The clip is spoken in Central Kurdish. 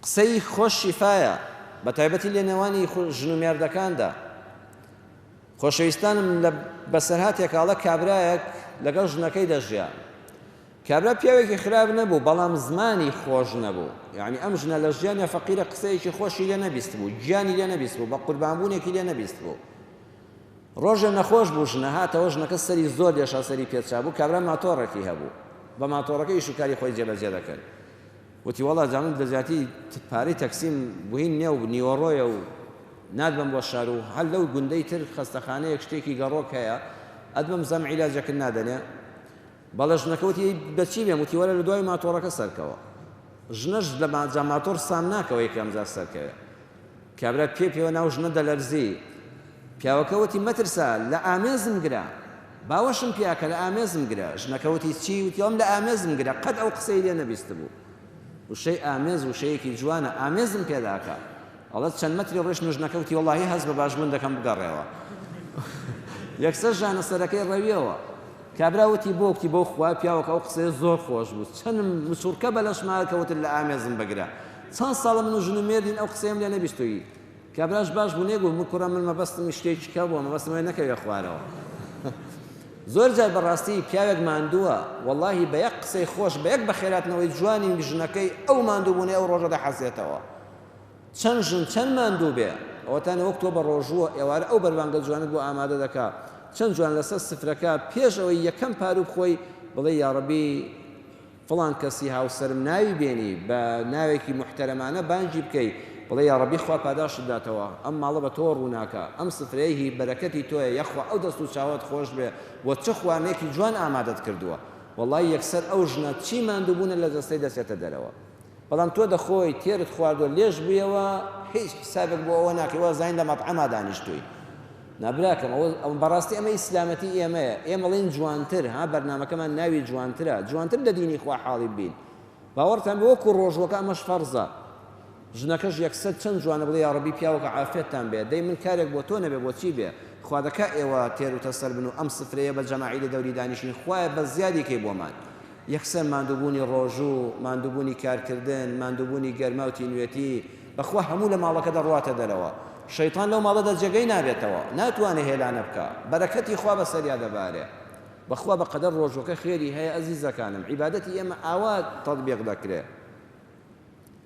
قسەی خۆش شیفایە بە تایبەتی لە نێوانی ژن و مێردەکاندا. خۆشەویستانم لە بەسەرهاتێکاڵە کابرایەک لەگەڵ ژنەکەی دەژیا. کابرا پیاوێکی خراپ نەبوو بەڵام زمانی خۆش نەبوو، یعنی ئەم ژنە لە ژیانیا فەقیرە قسەیەکی خۆشی لێ نەبیست بوو، گیانی لێ نەبیست بوو، بە قوربانبوونێکی لێ نەبیست بوو. ڕۆژێ نەخۆش بوو ژنە هاتەوە، ژنەکە سەری زۆر دێشا سەری پێچا بوو، کابرا ماتۆڕێکی هەبوو، بە ماتۆڕەکەی شوکاری خۆی جێبەجێ دەکرد. وتی وەڵا جانم لە زیاتی پارەی تەکسیم بووین نێو نیوەڕۆیە و نادبم بۆ شار و هەر لەو گوندەی تر خەستەخانەیەک شتێکی گەڕۆک هەیە ئەدبم زەم عیلاجەکە نادەنێ. بەڵێ ژنەکە وتی بەچی بێم؟ وتی وەرە لە دوای ماتۆڕەکە سەرکەوە. ژنەش لە ماتۆڕ سام ناکەوە یەکەم جار سەرکەوێ. کابرا پێوە ناو ژنە دەلەرزی. پیاوەکە وتی مەترسە لە ئامێزم گرە، باوەشم پیاکە لە ئامێزم گرە. ژنەکە وتی چی؟ وتی ئەم لە ئامێزم گرە، قەت ئەو قسەی لێ نەبیست بوو. وشەی ئامێز وشەیەکی جوانە، ئامێزم پێداکە. ئەڵێت چەند مەتری ڕێژ ژنەکە وتی وەڵاهی هەست بە باشبوون دەکەم بگەڕێەوە. یەکسەر ژانە سەرەکەی ڕەویەوە. کابرا وتی بۆ وتی بۆ خوا پیاوەکە ئەو قسەیە زۆر خۆش بوو، چەند مسوورکە بە لەشمال کەوتن لە ئامێزم بەگرە. چەند ساڵە من و ژن و مێردین ئەو قسەیەم لێ نەبیستووی. کابراش باش بوو نێگو من کوڕە من مەبەستم شتێکی کە بووە، مەبەستم وێ نەکەوێ خوارەوە. زۆر جار بەڕاستی پیاوێک ماندووە، وەڵاهی بە یەک قسەی خۆش بە یەک بەخێراتنەوەی جوانی ژنەکەی ئەو ماندووبوونی ئەو ڕۆژە دەحەزێتەوە. چەند ژن چەند ماندوو بێ ئەوەتانە وەک تۆ بە ڕۆژووە ئێوارە ئەو بەربانگە جوانت بۆ ئامادە دەکا، چەند جوان لەسەر سفرەکە پێش ئەوەی یەکەم پارو بخۆی بڵێ یا ڕەبی فڵان کەسی هاوسەرم ناوی بێنی بە ناوێکی محتەرەمانە بانگی بکەی، بڵێ یا ڕەبی خوا پاداشت داتەوە، ئەم ماڵە بە تۆ ڕووناکە، ئەم سفرەیەکی بەرەکەتی تۆیە، یەخوا ئەو دەست و چاوت خۆش بێ وە چه خوانێکی جوان ئامادەت کردووە. وەڵی یەکسەر ئەو ژنە چی ماندووبوونە لە دەستەی دەچێتە دەرەوە. بەڵام تۆ دەخۆی تێرت خواردووە لێش بوویەوە هیچ حسابێک بۆ ئەوە ناکەوە زین لە مەطعەما دانیشتووی. نابراکەم ئەو بەڕاستی ئەمە ئیسلامەتی ئێمەیە، ئێمە بڵێن جوانتر، ها بەرنامەکەمان ناوی جوانترە، جوانتر لە دینی خوا حاڵی بین. باوەڕتان بێ وەکو ڕۆژوەکە ئەمەش فەرزە. ژنەکەش یەکسەر چەند جوانە بڵێ یا ڕەبی پیاوەکە عافێتتان بێ، دەی من کارێک بۆ تۆ نەبێ بۆچی بێ، خوا دەکا ئێوە تێر و تەسەر بن و ئەم سفرەیە بە جەماعی لە دەوری دانیشتین، خوایە بە زیادیکەی بۆمان. یەکسەر ماندووبوونی ڕۆژوو، ماندووبوونی کارکردن، ماندووبوونی گەرما و تینوێتی بەخوا هەموو لە ماڵەکە دەڕواتە دەرەوە. شەیطان لەو ماڵەدا جێگەی نابێتەوە، ناتوانێت هێلانە بکە، بەرەکەتی خوا بەسەریا دەبارێ. بەخوا بەقەدەر ڕۆژوەکە خێری هەیە ئەزیزەکانم، عیبادەتی ئێمە ئاوا تەطبیق دەکرێت.